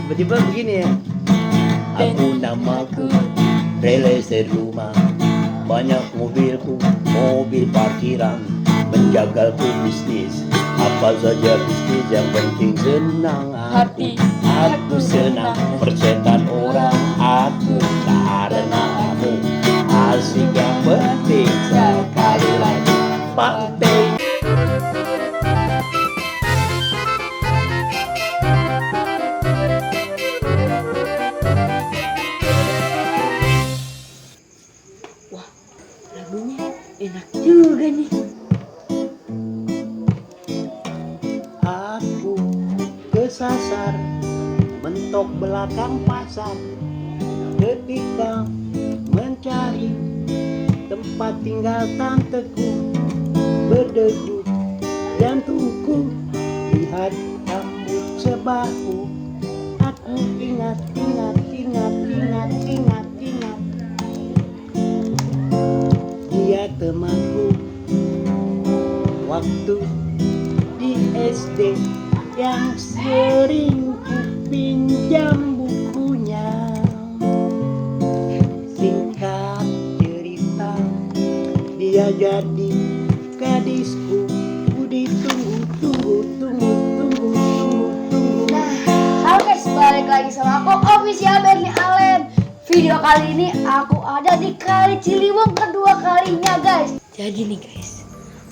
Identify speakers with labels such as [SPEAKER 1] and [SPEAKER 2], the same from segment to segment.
[SPEAKER 1] tiba-tiba begini ya. Aku namaku Release rumah, banyak mobilku, mobil parkiran, menjagalku bisnis, apa saja bisnis yang penting senang hati. Aku senang persetan orang, aku karena kamu asik yang penting sekali lagi pantai.
[SPEAKER 2] Wah, lagunya enak juga nih.
[SPEAKER 1] Aku kesasar mentok belakang pasar ketika mencari tempat tinggal tanteku, berdegup jantungku lihat rambut sebahu. Aku ingat dia temanku waktu di SD yang sering ku pinjam bukunya. Singkat cerita, dia jadi gadisku. Budi tunggu.
[SPEAKER 2] Nah, halo guys, balik lagi sama aku Official Bernie Allen. Video kali ini aku ada di Kali Ciliwung kedua kalinya guys. Jadi nih guys,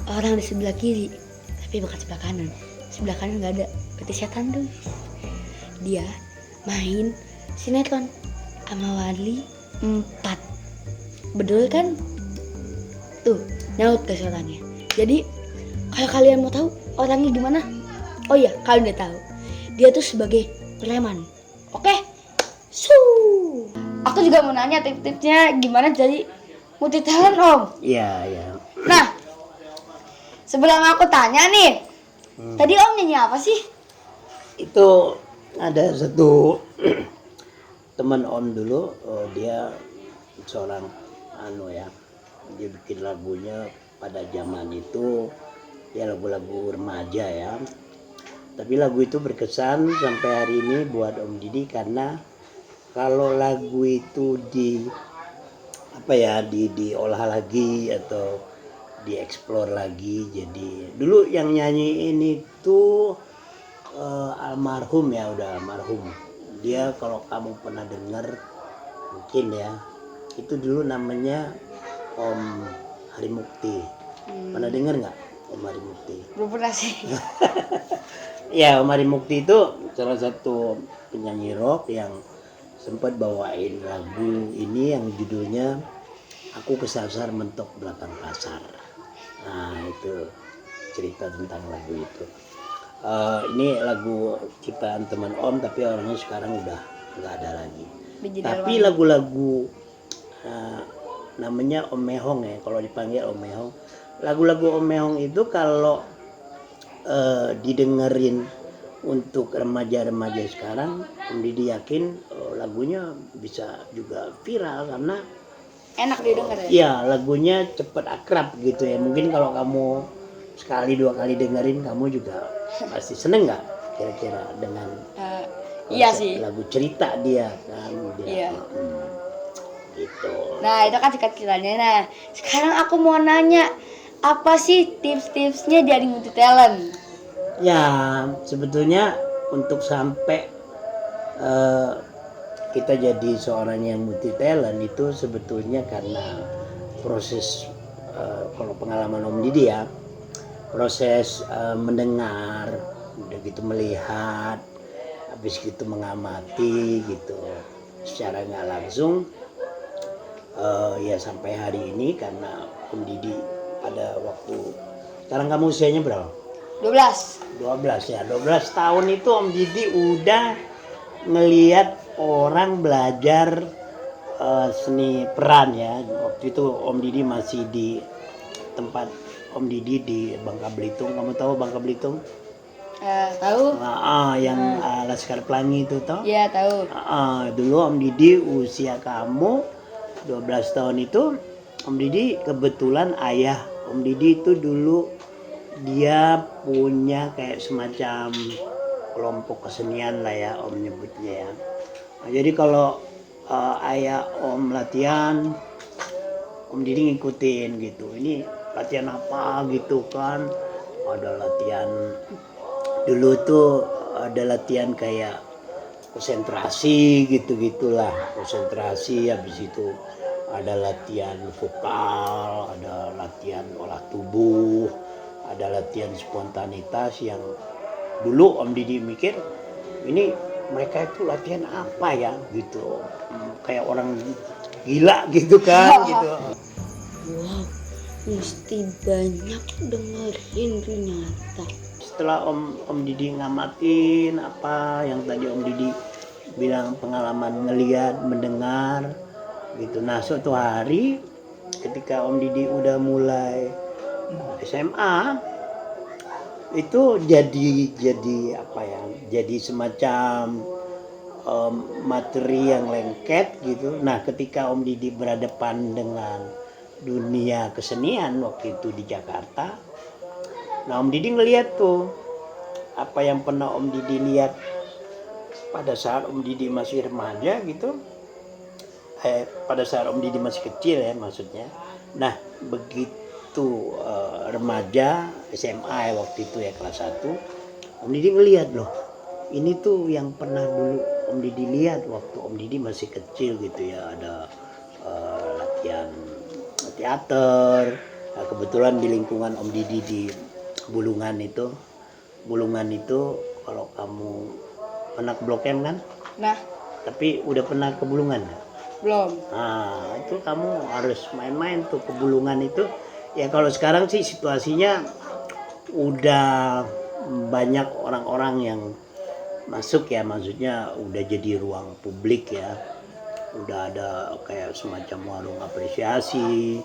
[SPEAKER 2] orang di sebelah kiri, tapi bukan sebelah kanan. Sebelah kanan nggak ada, berarti setan tuh. Dia main sinetron sama Wadli 4. Betul kan? Tuh, nyaut ke suaranya. Jadi, kalau kalian mau tahu orangnya gimana? Oh iya, kalian udah tahu. Dia tuh sebagai preman. Oke? Aku juga mau nanya tips-tipsnya gimana jadi multi talent om.
[SPEAKER 1] Iya.
[SPEAKER 2] Nah, sebelum aku tanya nih, tadi om nyanyi apa sih?
[SPEAKER 1] Itu ada satu teman om dulu, dia seorang dia bikin lagunya pada zaman itu ya lagu-lagu remaja ya. Tapi lagu itu berkesan sampai hari ini buat Om Didi karena kalau lagu itu diolah lagi atau dieksplor lagi. Jadi dulu yang nyanyi ini tuh almarhum ya, udah almarhum. Dia kalau kamu pernah dengar mungkin ya, itu dulu namanya Om Harimukti. Pernah dengar nggak Om Harimukti?
[SPEAKER 2] Belum pernah sih.
[SPEAKER 1] Ya, Om Harimukti itu salah satu penyanyi rock yang sempat bawain lagu ini yang judulnya Aku Kesasar Mentok Belakang Pasar. Nah, itu cerita tentang lagu itu. Ini lagu ciptaan teman Om, tapi orangnya sekarang udah nggak ada lagi. Tapi lagu-lagu namanya Om Mehong ya, kalau dipanggil Om Mehong. Lagu-lagu Om Mehong itu kalau didengerin untuk remaja-remaja sekarang, Om Didi yakin lagunya bisa juga viral karena
[SPEAKER 2] Enak didengar ya?
[SPEAKER 1] Iya, lagunya cepet akrab gitu ya. Mungkin kalau kamu sekali dua kali dengerin, kamu juga pasti seneng nggak kira-kira dengan
[SPEAKER 2] iya sih.
[SPEAKER 1] lagu cerita dia kan dia.
[SPEAKER 2] Iya.
[SPEAKER 1] Gitu.
[SPEAKER 2] Nah, itu kan ceritanya. Nah, sekarang aku mau nanya, apa sih tips-tipsnya jadi multi talent?
[SPEAKER 1] Ya, sebetulnya untuk sampai kita jadi seorang yang multi talent itu sebetulnya karena proses kalau pengalaman Om Didi ya, proses mendengar, udah gitu melihat, habis gitu mengamati gitu secara nggak langsung ya sampai hari ini karena Om Didi pada waktu sekarang kamu usianya berapa? 12 ya, 12 tahun itu Om Didi udah ngelihat orang belajar seni peran ya. Waktu itu Om Didi masih di tempat Om Didi di Bangka Belitung. Kamu tahu Bangka Belitung?
[SPEAKER 2] Tahu?
[SPEAKER 1] Yang Laskar Pelangi itu toh?
[SPEAKER 2] Iya, tahu.
[SPEAKER 1] Dulu Om Didi usia kamu 12 tahun itu, Om Didi kebetulan ayah Om Didi itu dulu dia punya kayak semacam kelompok kesenian lah ya Om nyebutnya ya. Nah, jadi kalau ayah Om latihan, Om Didi ngikutin gitu. Ini latihan apa gitu kan? Ada latihan dulu tuh, ada latihan kayak konsentrasi gitu-gitulah, konsentrasi. Habis itu ada latihan vokal, ada latihan olah tubuh, ada latihan spontanitas yang dulu Om Didi mikir ini mereka itu latihan apa ya gitu. Kayak orang gila gitu kan gitu.
[SPEAKER 2] Wow, mesti banyak dengerin ternyata.
[SPEAKER 1] Setelah Om Didi ngamatin apa yang tadi Om Didi bilang, pengalaman ngelihat, mendengar gitu. Nah, suatu hari ketika Om Didi udah mulai SMA itu jadi apa ya? Jadi semacam materi yang lengket gitu. Nah, ketika Om Didi berhadapan dengan dunia kesenian waktu itu di Jakarta, nah Om Didi ngeliat tuh apa yang pernah Om Didi lihat pada saat Om Didi masih remaja gitu, pada saat Om Didi masih kecil ya maksudnya. Nah begitu remaja SMA ya waktu itu ya kelas 1, Om Didi ngeliat loh, ini tuh yang pernah dulu Om Didi lihat waktu Om Didi masih kecil gitu ya. Ada latihan teater. Nah, kebetulan di lingkungan Om Didi di Bulungan itu kalau kamu pernah ke Blok M kan?
[SPEAKER 2] Nah,
[SPEAKER 1] Tapi udah pernah ke Bulungan?
[SPEAKER 2] belum.
[SPEAKER 1] Nah itu kamu harus main-main tuh ke Bulungan itu. Ya kalau sekarang sih situasinya udah banyak orang-orang yang masuk ya, maksudnya udah jadi ruang publik ya. Udah ada kayak semacam warung apresiasi.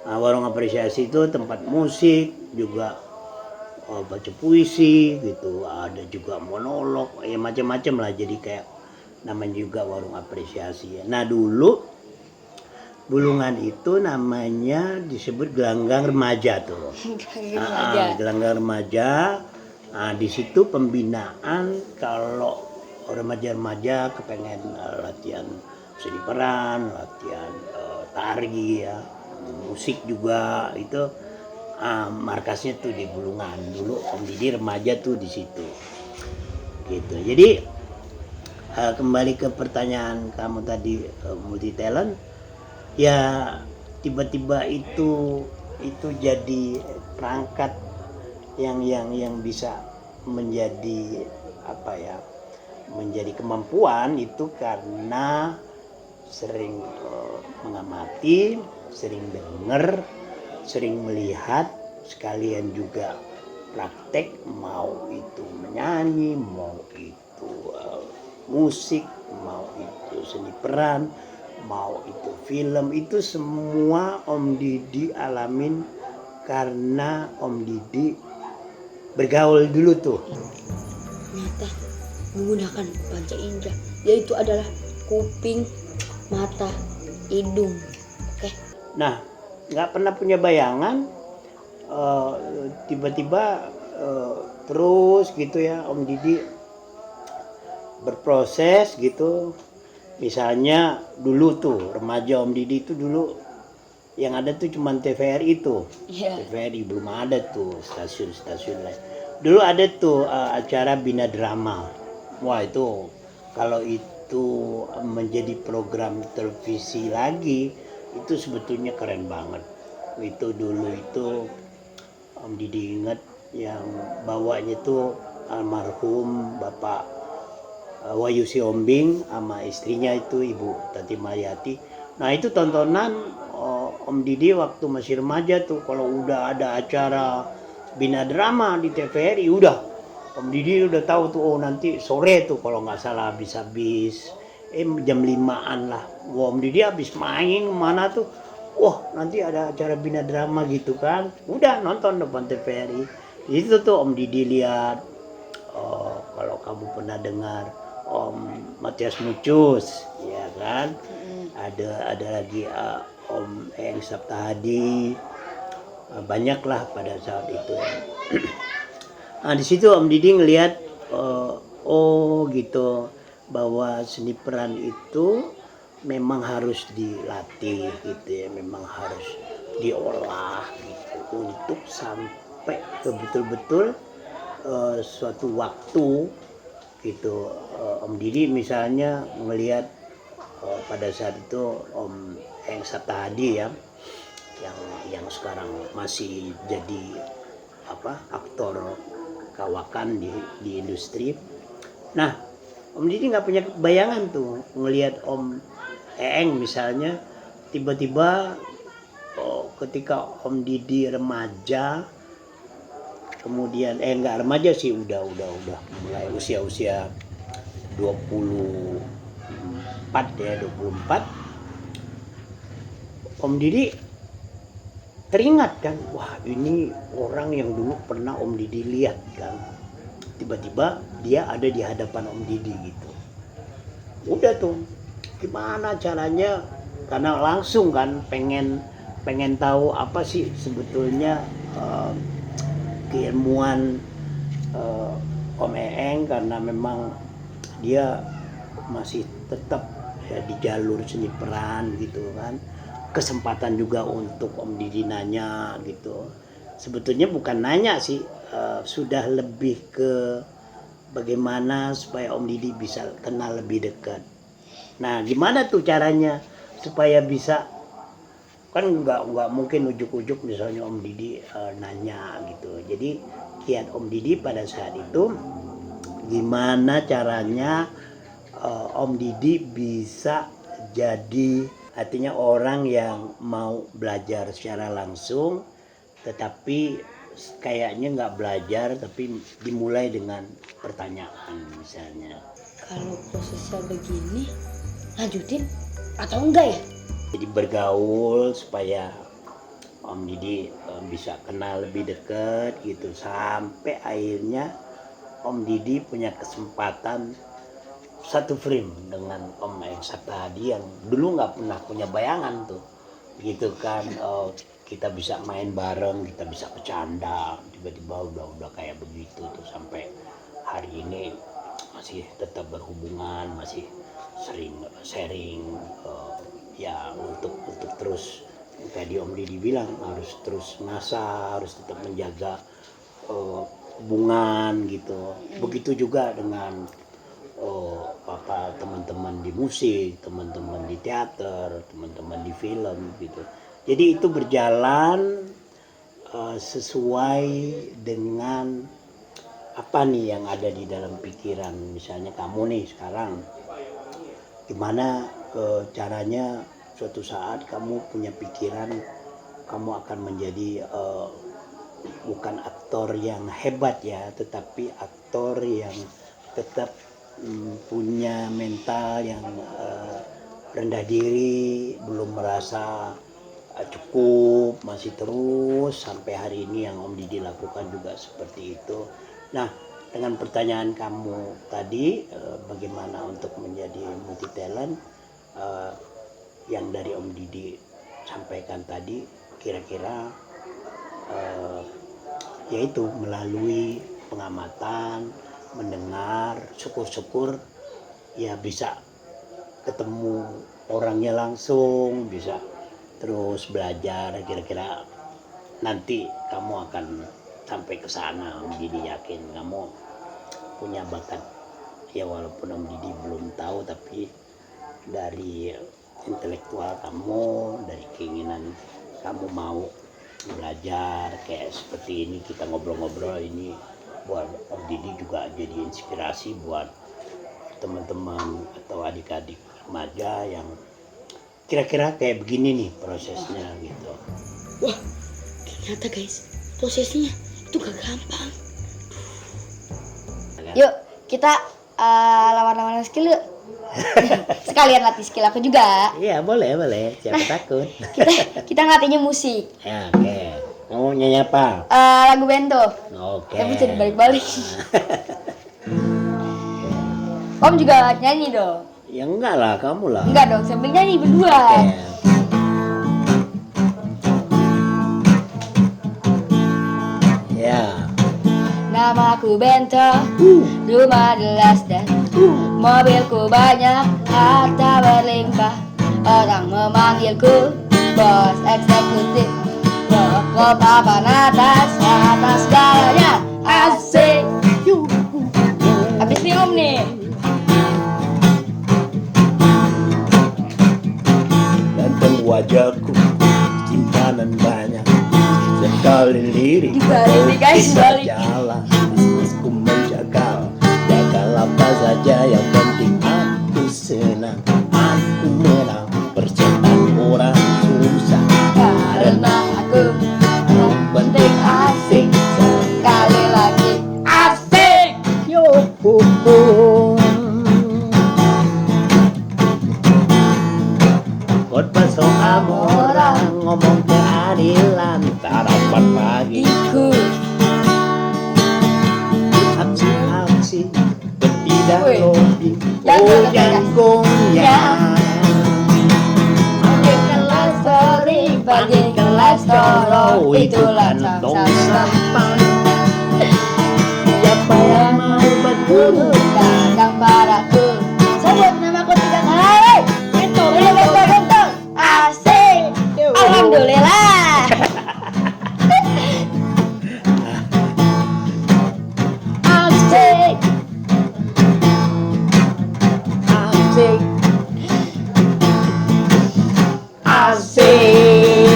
[SPEAKER 1] Nah, warung apresiasi itu tempat musik juga, baca puisi gitu, ada juga monolog, ya macam-macam lah, jadi kayak namanya juga warung apresiasi ya. Nah dulu Bulungan itu namanya disebut gelanggang remaja tuh. Gelanggang remaja. Nah di situ pembinaan kalau remaja-remaja kepengen latihan seni peran, latihan tari ya, musik juga itu. Markasnya tuh di Bulungan. Dulu Om Didi remaja tuh di situ gitu. Jadi kembali ke pertanyaan kamu tadi, multi talent ya, tiba-tiba itu jadi perangkat yang bisa menjadi apa ya, menjadi kemampuan itu karena sering mengamati, sering dengar, sering melihat, sekalian juga praktek, mau itu menyanyi, mau itu musik, mau itu seni peran, mau itu film, itu semua Om Didi alamin karena Om Didi bergaul dulu tuh.
[SPEAKER 2] Ternyata menggunakan panca indera, yaitu adalah kuping, mata, hidung. Oke.
[SPEAKER 1] Nah, nggak pernah punya bayangan, tiba-tiba terus gitu ya Om Didi berproses gitu. Misalnya dulu tuh remaja Om Didi itu dulu yang ada tuh cuman TVRI tuh. TVRI belum ada tuh stasiun-stasiun lain. Dulu ada tuh acara Bina Drama. Wah itu kalau itu menjadi program televisi lagi itu sebetulnya keren banget. Itu dulu itu Om Didi ingat yang bawanya tuh almarhum Bapak Wahyu Siombing sama istrinya itu Ibu Tati Mayati. Nah itu tontonan Om Didi waktu masih remaja tuh, kalau udah ada acara Bina Drama di TVRI udah Om Didi udah tahu tuh, oh nanti sore tuh kalau nggak salah habis jam 5-an lah. Wah, Om Didi habis main mana tuh, wah nanti ada acara Bina Drama gitu kan, udah nonton depan TVRI. Itu tuh Om Didi lihat, kalau kamu pernah dengar Om Matias Mucus ya kan, ada lagi Om Eng Saptahadi, banyaklah pada saat itu. Nah di situ Om Didi ngelihat oh gitu, bahwa seni peran itu memang harus dilatih gitu ya, memang harus diolah gitu untuk sampai ke betul-betul suatu waktu gitu. Om Didi misalnya melihat pada saat itu Om Eng Saptahadi ya, yang sekarang masih jadi aktor kawakan di industri. Nah, Om Didi nggak punya bayangan tuh ngelihat Om Eeng misalnya tiba-tiba ketika Om Didi remaja, kemudian nggak remaja sih, udah mulai usia 24 Om Didi teringat kan, wah ini orang yang dulu pernah Om Didi lihat kan, tiba-tiba dia ada di hadapan Om Didi gitu. Udah tuh, gimana caranya, karena langsung kan pengen tahu apa sih sebetulnya keilmuan Om Eeng, karena memang dia masih tetap ya di jalur seni peran gitu kan. Kesempatan juga untuk Om Didi nanya gitu, sebetulnya bukan nanya sih, sudah lebih ke bagaimana supaya Om Didi bisa kenal lebih dekat. Nah gimana tuh caranya supaya bisa, kan nggak mungkin ujuk-ujuk misalnya Om Didi nanya gitu. Jadi kiat Om Didi pada saat itu gimana caranya Om Didi bisa jadi, artinya orang yang mau belajar secara langsung tetapi kayaknya nggak belajar, tapi dimulai dengan pertanyaan misalnya.
[SPEAKER 2] Kalau prosesnya begini, lanjutin atau enggak ya?
[SPEAKER 1] Jadi bergaul supaya Om Didi bisa kenal lebih dekat gitu, sampai akhirnya Om Didi punya kesempatan satu frame dengan Om Eng Saptahadi yang dulu nggak pernah punya bayangan tuh gitu kan. Kita bisa main bareng, kita bisa bercanda, tiba-tiba udah kayak begitu tuh, sampai hari ini masih tetap berhubungan, masih sering sharing ya, untuk terus tadi Om Didi bilang harus terus ngasah, harus tetap menjaga hubungan gitu. Begitu juga dengan teman-teman di musik, teman-teman di teater, teman-teman di film gitu. Jadi itu berjalan sesuai dengan apa nih yang ada di dalam pikiran. Misalnya kamu nih sekarang, gimana caranya suatu saat kamu punya pikiran kamu akan menjadi bukan aktor yang hebat ya, tetapi aktor yang tetap punya mental yang rendah diri, belum merasa cukup, masih terus sampai hari ini yang Om Didi lakukan juga seperti itu. Nah, dengan pertanyaan kamu tadi, bagaimana untuk menjadi multi talent, yang dari Om Didi sampaikan tadi, kira-kira yaitu melalui pengamatan, mendengar, syukur-syukur ya bisa ketemu orangnya langsung, bisa terus belajar. Kira-kira nanti kamu akan sampai ke sana. Om Didi yakin kamu punya bakat ya, walaupun Om Didi belum tahu, tapi dari intelektual kamu, dari keinginan kamu mau belajar kayak seperti ini, kita ngobrol-ngobrol ini buat Om Didi juga jadi inspirasi buat teman-teman atau adik-adik remaja yang kira-kira kayak begini nih prosesnya gitu.
[SPEAKER 2] Wah, ternyata guys, prosesnya itu gak gampang. Yuk, kita lawan-lawan skill yuk. Sekalian latih skill aku juga.
[SPEAKER 1] Iya, boleh. Siapa takut.
[SPEAKER 2] Kita ngelatihnya musik.
[SPEAKER 1] Ya, oke. Mau nyanyi apa?
[SPEAKER 2] Lagu Bento.
[SPEAKER 1] Oke.
[SPEAKER 2] Tapi jadi balik-balik. Om juga nyanyi dong.
[SPEAKER 1] Ya enggak lah, kamu lah.
[SPEAKER 2] Enggak dong, sambil nyanyi berdua.
[SPEAKER 1] Oke. Ya.
[SPEAKER 2] namaku Bento, rumah jelas dan mobilku banyak, harta berlimpah, orang memanggilku bos eksekutif. Rokok papan atas segalanya, asik. Habis nih om nih.
[SPEAKER 1] Ganteng wajahku, simpanan banyak, sekali lirik
[SPEAKER 2] Dibalik nih guys, balik.
[SPEAKER 1] jalan, bisnisku menjagal, gagal apa saja yang penting aku senang, aku menang, persetan orang susah,
[SPEAKER 2] Karena aku yang penting asik, sekali lagi asik.
[SPEAKER 1] yo khotbah soal orang, ngomong keadilan, tak dapat lagi
[SPEAKER 2] Ikut
[SPEAKER 1] aksi-aksi bertindak
[SPEAKER 2] Woi.
[SPEAKER 1] lobby,
[SPEAKER 2] Jangan,
[SPEAKER 1] yang goyang.
[SPEAKER 2] bagikanlah story, bagikanlah story, itulah
[SPEAKER 1] dosa.
[SPEAKER 2] sang
[SPEAKER 1] Siapa yang mau berguru?
[SPEAKER 2] datang padaku, sebut namaku 3 kali. Bento, asik. Alhamdulillah. Asik.
[SPEAKER 1] Asik, asik.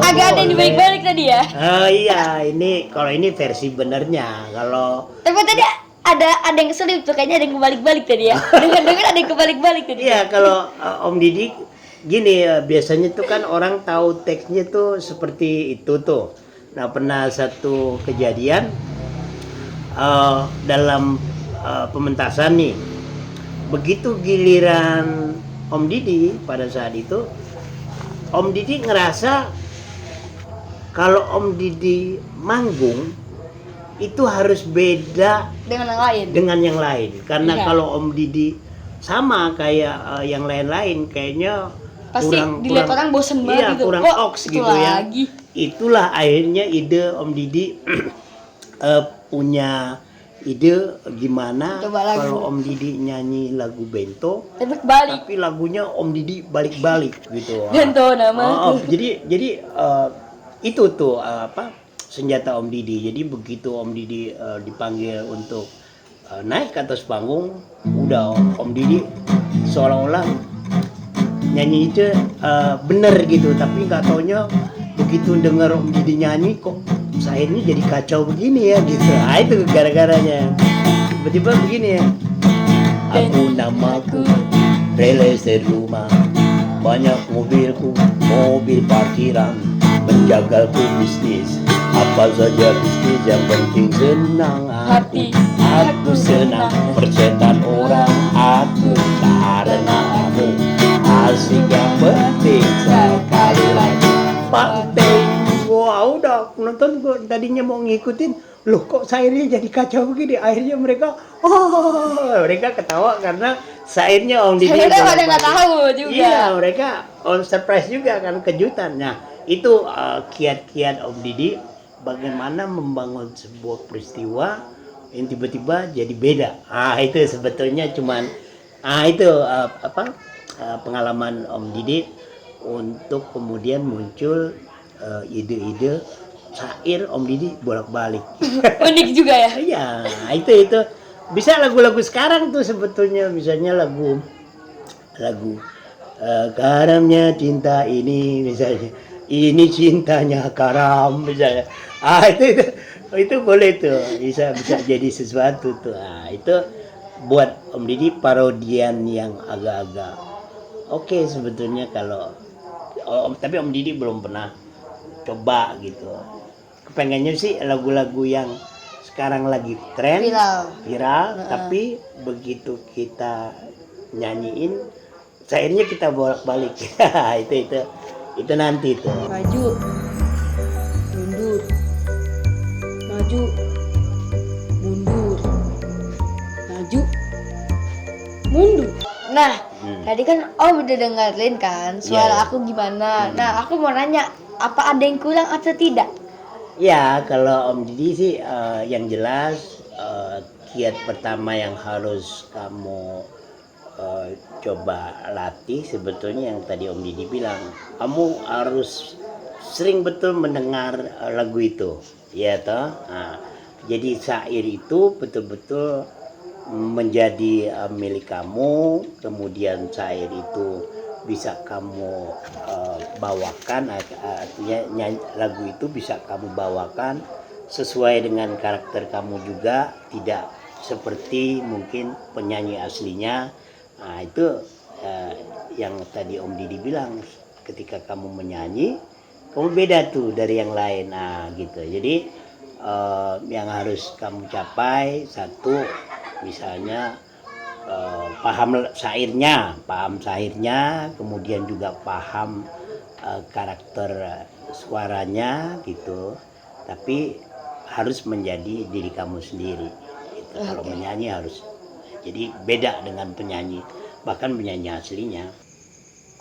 [SPEAKER 2] Agak ada yang dibalik-balik tadi ya.
[SPEAKER 1] Oh iya, ini kalau ini versi benernya. Kalau
[SPEAKER 2] Tapi tadi ada yang keselip tuh, kayaknya ada yang kebalik-balik tadi ya. Dengar-dengar ada yang kebalik-balik tadi.
[SPEAKER 1] iya, kalau Om Didi gini, biasanya tuh kan orang tahu teksnya tuh seperti itu tuh. Nah, pernah satu kejadian dalam pementasan nih. Begitu giliran Om Didi pada saat itu, Om Didi ngerasa kalau Om Didi manggung itu harus beda
[SPEAKER 2] Dengan yang lain.
[SPEAKER 1] dengan yang lain. Karena
[SPEAKER 2] Iya.
[SPEAKER 1] kalau Om Didi sama kayak yang lain-lain, kayaknya
[SPEAKER 2] Pasti dilihat orang bosen banget
[SPEAKER 1] iya,
[SPEAKER 2] gitu.
[SPEAKER 1] kurang
[SPEAKER 2] Kok
[SPEAKER 1] oks
[SPEAKER 2] itu
[SPEAKER 1] gitu ya.
[SPEAKER 2] lagi?
[SPEAKER 1] Itulah akhirnya ide Om Didi punya ide gimana
[SPEAKER 2] Coba lagu.
[SPEAKER 1] kalau Om Didi nyanyi lagu Bento,
[SPEAKER 2] Tapi kebalik.
[SPEAKER 1] tapi lagunya Om Didi balik-balik gitu.
[SPEAKER 2] Bento namaku.
[SPEAKER 1] Jadi itu tuh senjata Om Didi. Jadi begitu Om Didi dipanggil untuk naik ke atas panggung, udah Om Didi seolah-olah nyanyi itu bener gitu, tapi nggak taunya begitu denger Om Didi nyanyi kok sayangnya jadi kacau begini ya gitu. Nah, itu gara-garanya. Tiba-tiba begini ya. Aku namaku Relese rumah, banyak mobilku, mobil parkiran, menjagalku bisnis, apa saja bisnis yang penting senang hati. Aku senang persetan orang, aku karena kamu asik yang penting sekali lagi Pak. Wah udah nonton, gue tadinya mau ngikutin, loh kok sairnya jadi kacau begini. Akhirnya mereka ketawa karena sairnya Om Didi
[SPEAKER 2] Saya pada nggak tahu juga.
[SPEAKER 1] iya, mereka on surprise juga kan, kejutan. Nah itu kiat-kiat Om Didi bagaimana membangun sebuah peristiwa yang tiba-tiba jadi beda. Itu sebetulnya cuman itu pengalaman Om Didi untuk kemudian muncul ide-ide syair Om Didi bolak-balik.
[SPEAKER 2] Unik juga ya.
[SPEAKER 1] Iya, itu bisa lagu-lagu sekarang tuh sebetulnya, misalnya lagu karamnya cinta ini misalnya, ini cintanya karam misalnya. Itu boleh tuh, bisa jadi sesuatu tuh. Itu buat Om Didi parodian yang agak-agak oke sebetulnya. Kalau tapi Om Didi belum pernah coba gitu. Kepengennya sih lagu-lagu yang sekarang lagi tren, viral, tapi begitu kita nyanyiin, syairnya kita bolak-balik. itu nanti tuh.
[SPEAKER 2] Maju, mundur, maju, mundur, maju, mundur. Nah, tadi kan Om udah dengerin kan suara
[SPEAKER 1] Iya.
[SPEAKER 2] aku gimana. Nah, aku mau nanya, apa ada yang kurang atau tidak?
[SPEAKER 1] Ya, kalau Om Didi sih yang jelas kiat pertama yang harus kamu coba latih sebetulnya yang tadi Om Didi bilang, kamu harus sering betul mendengar lagu itu, ya toh. Nah, jadi syair itu betul-betul menjadi milik kamu, kemudian syair itu bisa kamu bawakan, artinya lagu itu bisa kamu bawakan sesuai dengan karakter kamu juga, tidak seperti mungkin penyanyi aslinya. Nah itu yang tadi Om Didi bilang, ketika kamu menyanyi kamu beda tuh dari yang lain. Nah gitu, jadi yang harus kamu capai satu, misalnya paham syairnya, kemudian juga paham karakter suaranya gitu, tapi harus menjadi diri kamu sendiri gitu. Kalau menyanyi harus jadi beda dengan penyanyi, bahkan penyanyi aslinya.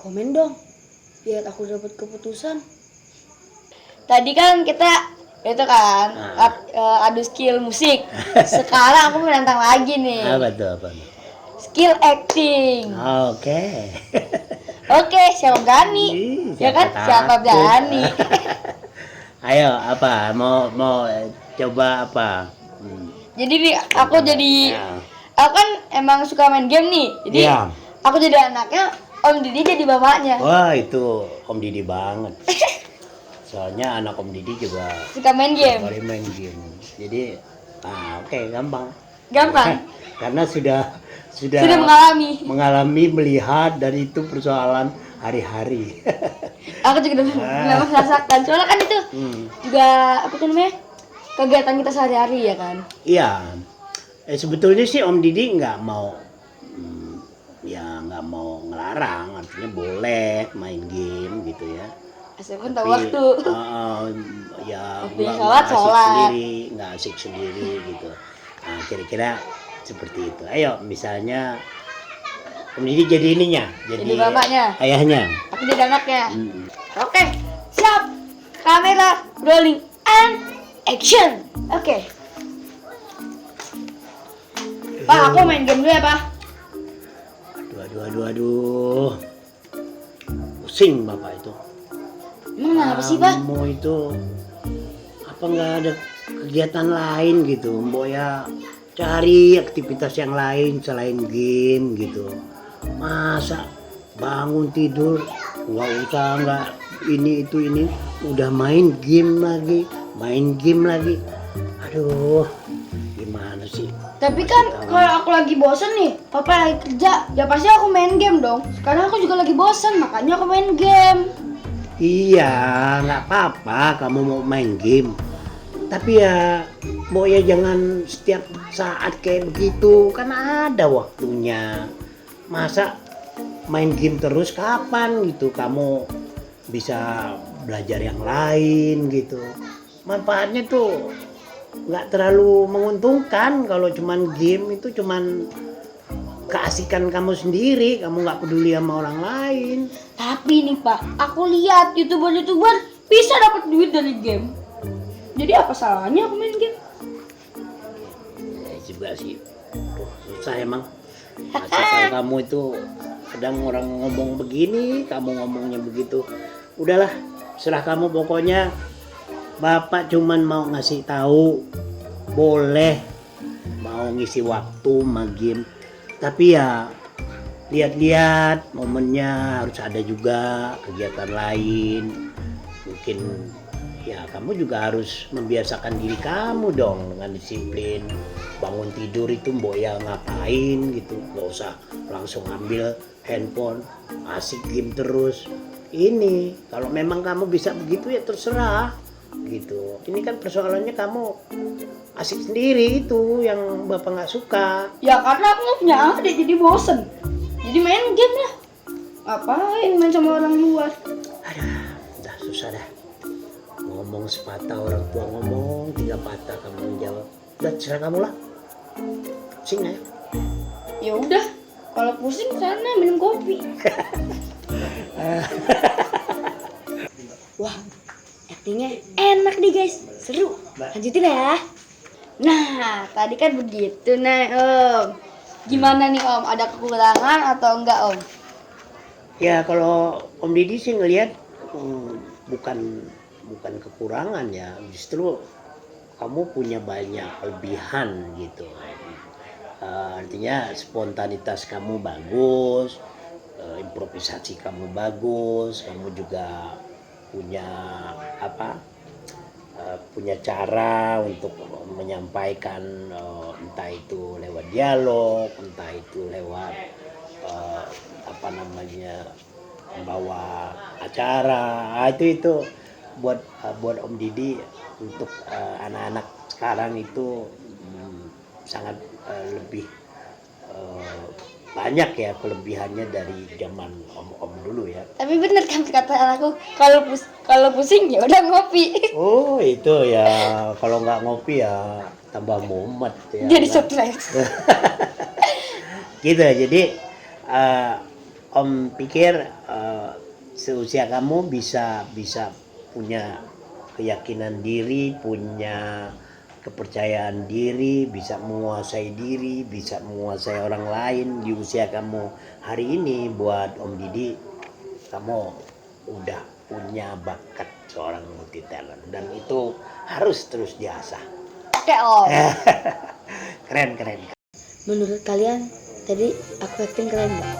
[SPEAKER 2] Komen dong, biar aku dapat keputusan. Tadi kan kita itu kan adu skill musik. Sekarang aku menantang lagi nih.
[SPEAKER 1] Apa tuh, apa?
[SPEAKER 2] Skill acting.
[SPEAKER 1] Oke.
[SPEAKER 2] Oke, siapa berani? Ya kan, siapa berani?
[SPEAKER 1] Ayo, apa? Mau coba apa?
[SPEAKER 2] Jadi aku kan emang suka main game nih. Jadi aku jadi anaknya, Om Didi jadi bapaknya.
[SPEAKER 1] Wah, itu Om Didi banget. Soalnya anak Om Didi juga
[SPEAKER 2] suka main game.
[SPEAKER 1] Jadi, oke, gampang. Karena sudah mengalami melihat, dan itu persoalan hari-hari.
[SPEAKER 2] Aku juga udah merasakan. Soalnya kan itu juga apa namanya, kegiatan kita sehari-hari ya kan.
[SPEAKER 1] Iya. Sebetulnya sih Om Didi nggak mau ngelarang, artinya boleh main game gitu ya.
[SPEAKER 2] Asal kan tahu waktu.
[SPEAKER 1] Ya nggak asik sendiri gitu. Nah, kira-kira seperti itu. Ayo, misalnya Om Didi jadi ininya, jadi
[SPEAKER 2] bapaknya,
[SPEAKER 1] ayahnya.
[SPEAKER 2] Aku jadi anaknya. Oke, siap. Kamera rolling and action. Oke. Pak, aku main game dulu ya, Pak.
[SPEAKER 1] Aduh. Pusing Bapak itu.
[SPEAKER 2] Emang apa sih, Pak?
[SPEAKER 1] Kamu itu apa nggak ada kegiatan lain gitu, Mbok ya? Cari aktivitas yang lain selain game gitu. Masa bangun tidur nggak ini udah main game lagi. Aduh, gimana sih?
[SPEAKER 2] Tapi kan kalau aku lagi bosen nih, Papa lagi kerja, ya pasti aku main game dong. Sekarang aku juga lagi bosen, makanya aku main game.
[SPEAKER 1] Iya, nggak apa-apa kamu mau main game. Tapi ya jangan setiap saat kayak begitu, kan ada waktunya. Masa main game terus, kapan gitu kamu bisa belajar yang lain gitu. Manfaatnya tuh nggak terlalu menguntungkan. Kalau cuman game itu cuman keasikan kamu sendiri, kamu nggak peduli sama orang lain.
[SPEAKER 2] Tapi nih Pak, aku lihat youtuber bisa dapat duit dari game. Jadi apa salahnya aku main game?
[SPEAKER 1] Juga sih, susah emang. Masa kamu itu kadang orang ngomong begini, kamu ngomongnya begitu. Udahlah, serah kamu pokoknya. Bapak cuman mau ngasih tahu, boleh mau ngisi waktu sama game. Tapi ya lihat-lihat momennya, harus ada juga kegiatan lain. Mungkin ya kamu juga harus membiasakan diri kamu dong dengan disiplin. Bangun tidur itu mbok ya ngapain gitu, nggak usah langsung ambil handphone asik game terus. Ini kalau memang kamu bisa begitu ya terserah gitu. Ini kan persoalannya kamu asik sendiri, itu yang bapak nggak suka.
[SPEAKER 2] Ya karena aku nggak punya adik jadi bosen, jadi main game lah. Ngapain main sama orang luar?
[SPEAKER 1] Udah susah dah. Ngomong sepatah orang tua ngomong, 3 patah kamu menjawab. Udah serah kamu lah. Pusing ya.
[SPEAKER 2] Ya udah, kalau pusing sana minum kopi. Wah, actingnya enak nih guys, seru. Lanjutin ya. Nah, tadi kan begitu nih Om. Gimana nih Om? Ada kekurangan atau enggak Om?
[SPEAKER 1] Ya kalau Om Didi sih ngelihat bukan bukan kekurangan ya, justru kamu punya banyak kelebihan gitu. Artinya spontanitas kamu bagus, improvisasi kamu bagus, kamu juga punya apa? Punya cara untuk menyampaikan entah itu lewat dialog, entah itu lewat eh, apa namanya membawa acara. Itu buat Om Didi untuk anak-anak sekarang itu sangat lebih eh, banyak ya kelebihannya dari zaman om dulu ya.
[SPEAKER 2] Tapi bener kan kata anakku, kalau pusing ya udah ngopi.
[SPEAKER 1] Oh itu ya, kalau nggak ngopi ya tambah mumet ya
[SPEAKER 2] Jadi
[SPEAKER 1] kan?
[SPEAKER 2] stres.
[SPEAKER 1] Gitu jadi eh, om pikir seusia kamu bisa bisa punya keyakinan diri, punya kepercayaan diri, bisa menguasai diri, bisa menguasai orang lain di usia kamu hari ini. Buat Om Didi, kamu udah punya bakat seorang multi talent dan itu harus terus diasah.
[SPEAKER 2] Oke Om.
[SPEAKER 1] Keren keren.
[SPEAKER 2] Menurut kalian tadi aku acting keren nggak?